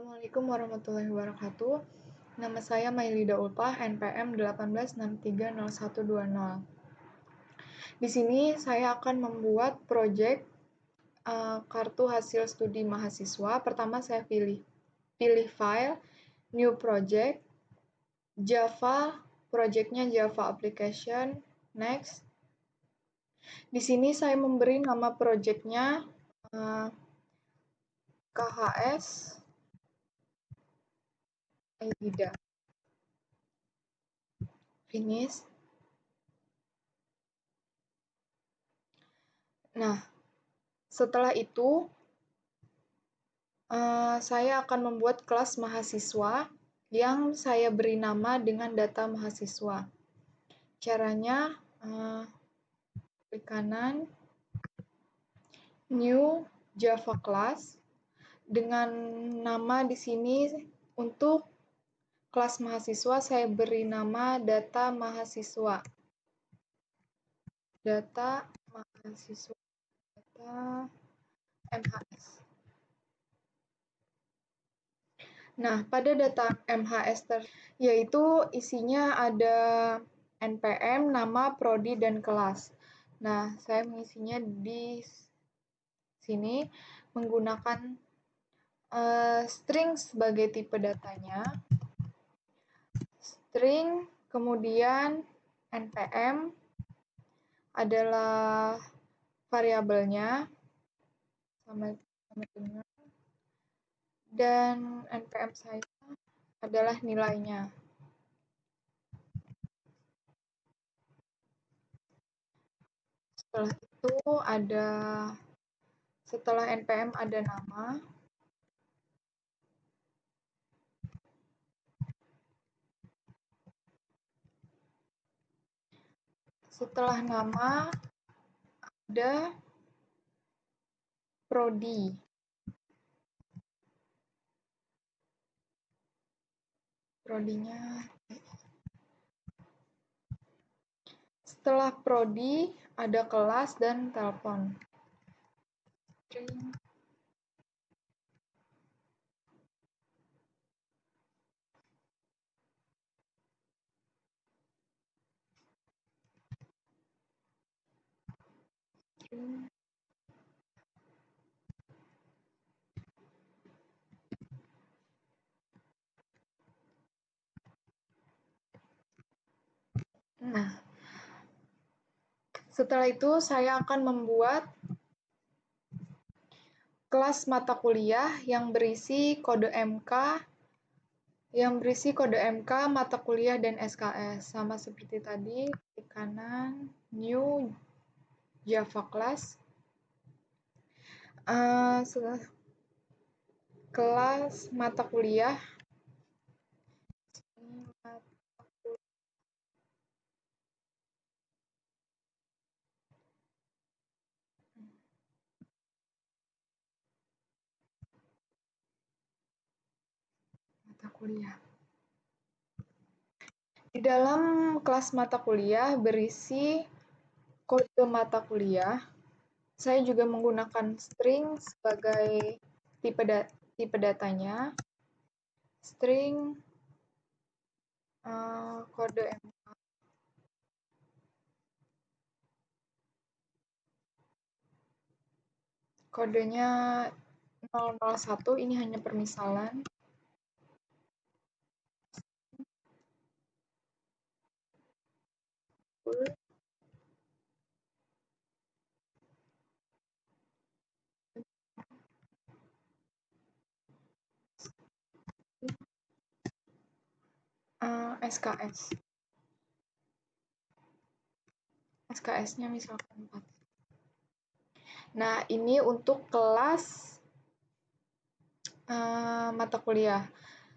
Assalamualaikum warahmatullahi wabarakatuh. Nama saya Mailida Ulpah, NPM 18630120. Di sini saya akan membuat proyek kartu hasil studi mahasiswa. Pertama saya pilih file, new project, Java, projectnya Java application, next. Di sini saya memberi nama projectnya KHS Mailida. Finish. Nah, setelah itu saya akan membuat kelas mahasiswa yang saya beri nama dengan data mahasiswa. Caranya, klik kanan, new Java class, dengan nama di sini untuk kelas mahasiswa saya beri nama data mahasiswa. Data mahasiswa, data MHS. Nah, pada data MHS yaitu isinya ada NPM, nama, prodi, dan kelas. Nah, saya mengisinya di sini menggunakan string sebagai tipe datanya. String, kemudian NPM adalah variabelnya, sama dengan, dan NPM saya adalah nilainya. Setelah itu setelah NPM ada nama. Setelah nama ada prodi. Prodinya. Setelah prodi ada kelas dan telepon. String. Nah, setelah itu saya akan membuat kelas mata kuliah yang berisi kode MK, mata kuliah, dan SKS. Sama seperti tadi, klik kanan, new Java class. Kelas mata kuliah. Mata kuliah. Di dalam kelas mata kuliah berisi kode mata kuliah. Saya juga menggunakan string sebagai tipe datanya. String kode MK. Kodenya 001, ini hanya permisalan. SKS. SKS-nya misalkan 4. Nah, ini untuk kelas mata kuliah.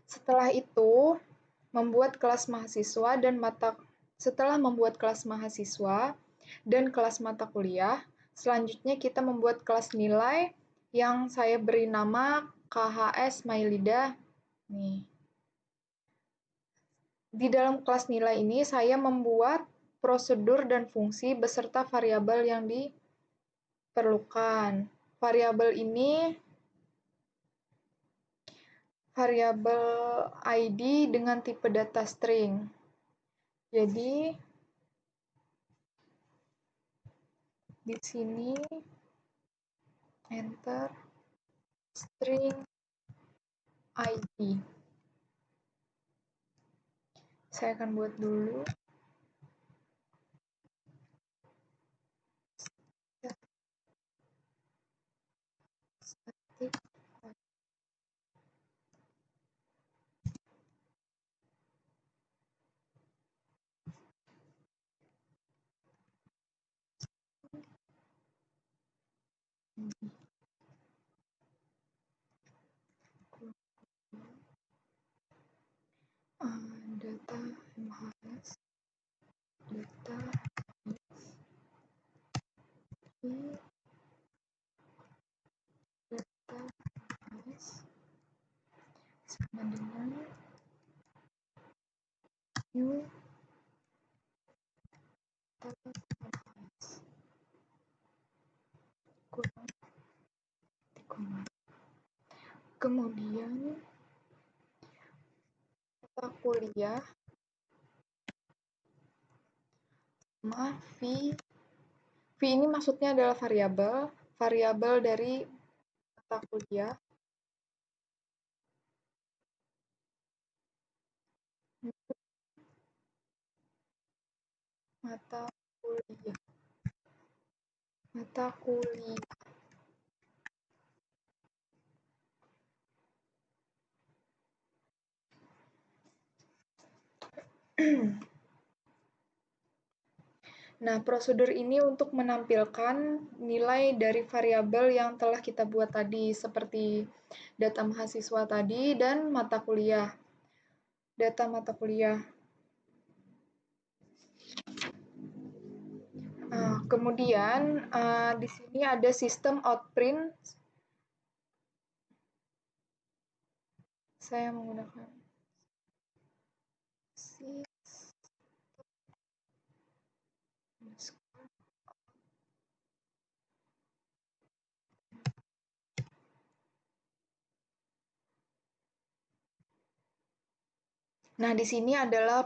Setelah itu, membuat kelas mahasiswa setelah membuat kelas mahasiswa dan kelas mata kuliah, selanjutnya kita membuat kelas nilai yang saya beri nama KHS Mailida. Nih. Di dalam kelas nilai ini saya membuat prosedur dan fungsi beserta variabel yang diperlukan. Variabel variabel ID dengan tipe data string. Jadi di sini enter string ID. Saya akan buat dulu. Static. Data mhs data data mhs sama dengan new data mhs kurang koma. Kemudian mata kuliah sama v ini maksudnya adalah variabel dari mata kuliah. Mata kuliah. Nah, prosedur ini untuk menampilkan nilai dari variabel yang telah kita buat tadi, seperti data mahasiswa tadi dan mata kuliah. Data mata kuliah. Kemudian di sini ada sistem outprint. Saya menggunakan Nah, di sini adalah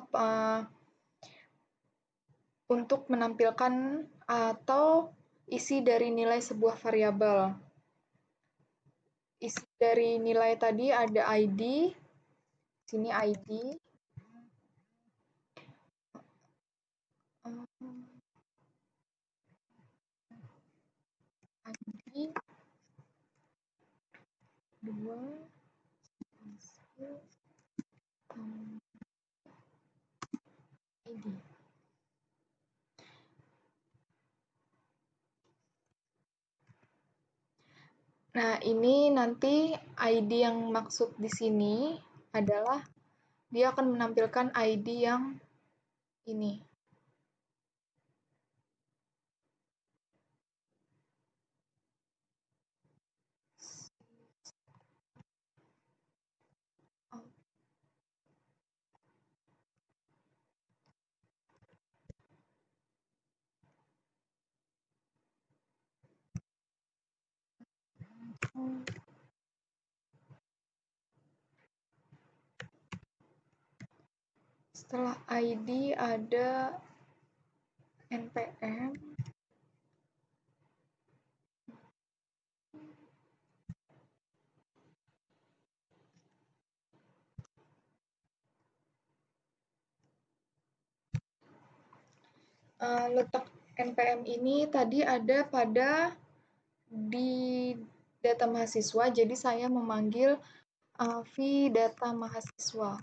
untuk menampilkan atau isi dari nilai sebuah variabel. Isi dari nilai tadi ada ID, sini ID, ID 2 ID. Nah, ini nanti ID yang maksud di sini adalah dia akan menampilkan ID yang ini. Setelah ID ada npm letak npm ini tadi ada pada di data mahasiswa, jadi saya memanggil v data mahasiswa.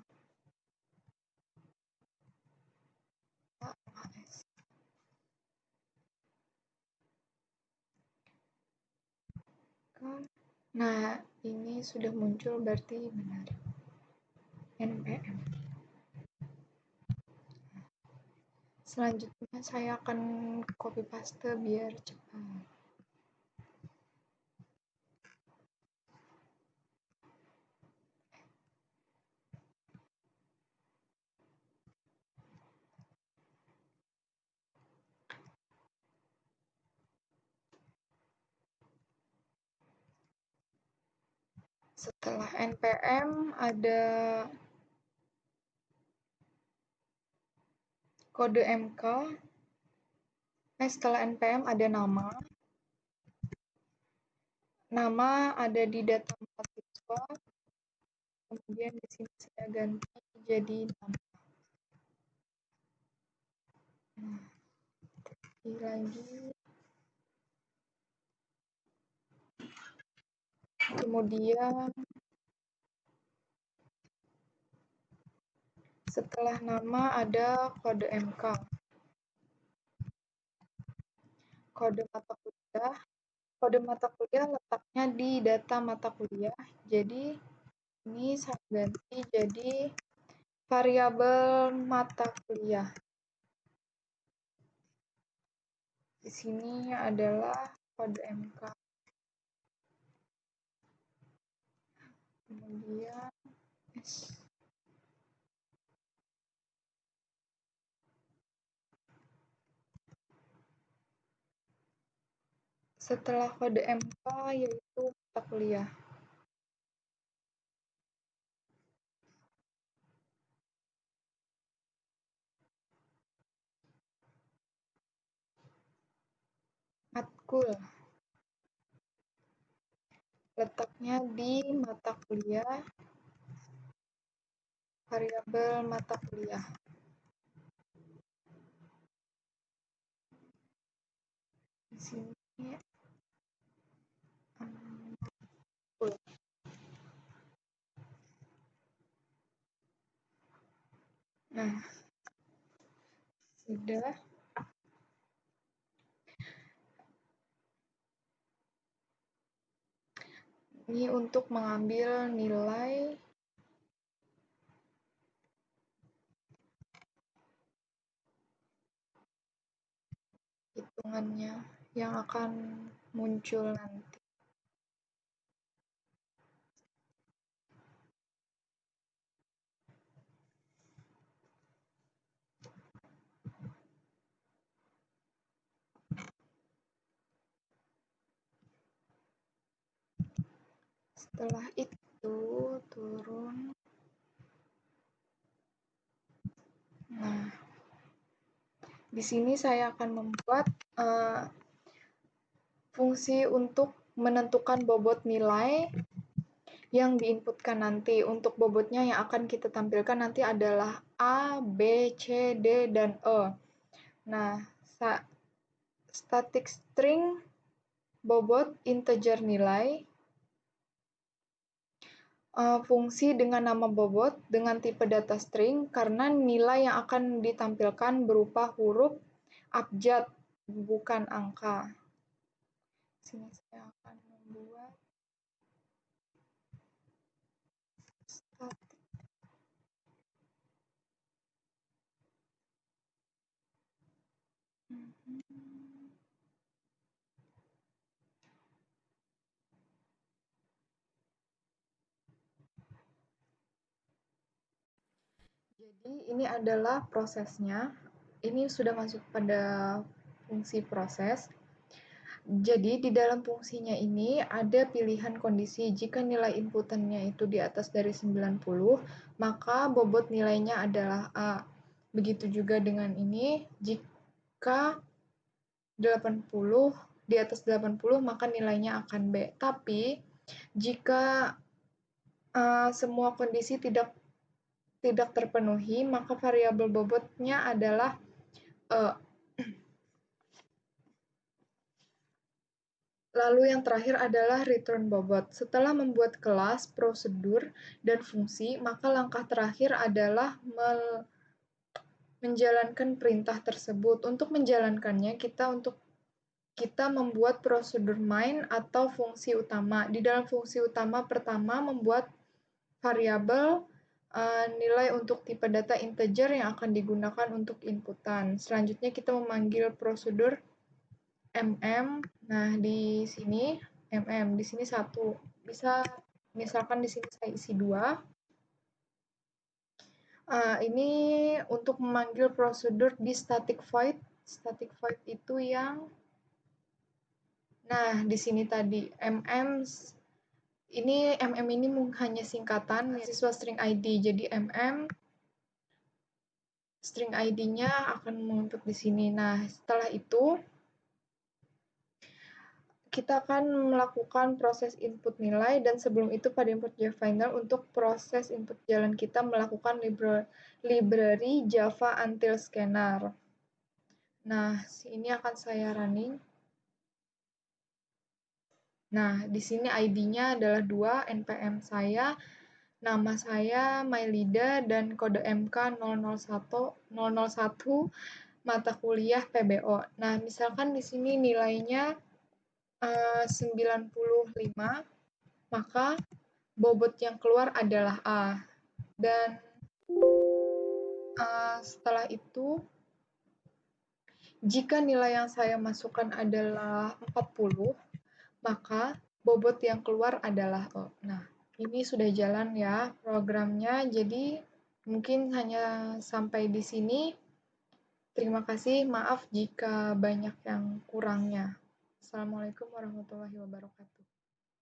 Nah, ini sudah muncul berarti benar. npm. Selanjutnya saya akan copy paste biar cepat. Setelah npm ada kode mk. Setelah npm ada nama. Nama ada di data mahasiswa. Kemudian di sini saya ganti jadi nama. Nah, lagi. Kemudian setelah nama ada kode mk. Kode mata kuliah. Kode mata kuliah letaknya di data mata kuliah. Jadi ini saya ganti jadi variabel mata kuliah. Di sini adalah kode mk. Kemudian setelah kode mk yaitu mata kuliah. Matkul. Letaknya di mata kuliah. Variabel mata kuliah. Di sini matkul. Nah, sudah. Ini untuk mengambil nilai hitungannya yang akan muncul nanti. Setelah itu turun. Nah, di sini saya akan membuat fungsi untuk menentukan bobot nilai yang diinputkan nanti. Untuk bobotnya yang akan kita tampilkan nanti adalah A, B, C, D, dan E. Nah, static string bobot integer nilai, fungsi dengan nama bobot dengan tipe data string karena nilai yang akan ditampilkan berupa huruf abjad, bukan angka. Sini saya akan membuat static. Jadi ini adalah prosesnya. Ini sudah masuk pada fungsi proses. Jadi di dalam fungsinya ini ada pilihan kondisi. Jika nilai inputannya itu di atas dari 90, maka bobot nilainya adalah A. Begitu juga dengan ini, jika 80 di atas 80 maka nilainya akan B. Tapi jika semua kondisi tidak terpenuhi, maka variabel bobotnya adalah E. Lalu yang terakhir adalah return bobot. Setelah membuat kelas, prosedur, dan fungsi, maka langkah terakhir adalah menjalankan perintah tersebut. Untuk menjalankannya, kita membuat prosedur main atau fungsi utama. Di dalam fungsi utama pertama membuat variabel nilai untuk tipe data integer yang akan digunakan untuk inputan. Selanjutnya kita memanggil prosedur Nah, di sini di sini 1. Bisa misalkan di sini saya isi 2. Ini untuk memanggil prosedur di static void. Static void itu yang di sini tadi Ini MM ini hanya singkatan siswa string ID. Jadi MM string ID-nya akan menginput di sini. Nah, setelah itu kita akan melakukan proses input nilai, dan sebelum itu pada input Java Final untuk proses input jalan kita melakukan library Java Until Scanner. Nah, ini akan saya running. Nah, di sini ID-nya adalah 2, NPM saya, nama saya Mailida, dan kode MK 001 mata kuliah PBO. Nah, misalkan di sini nilainya 95, maka bobot yang keluar adalah A. Dan setelah itu, jika nilai yang saya masukkan adalah 40, maka bobot yang keluar adalah O. Nah, ini sudah jalan ya programnya, jadi mungkin hanya sampai di sini. Terima kasih, maaf jika banyak yang kurangnya. Assalamualaikum warahmatullahi wabarakatuh.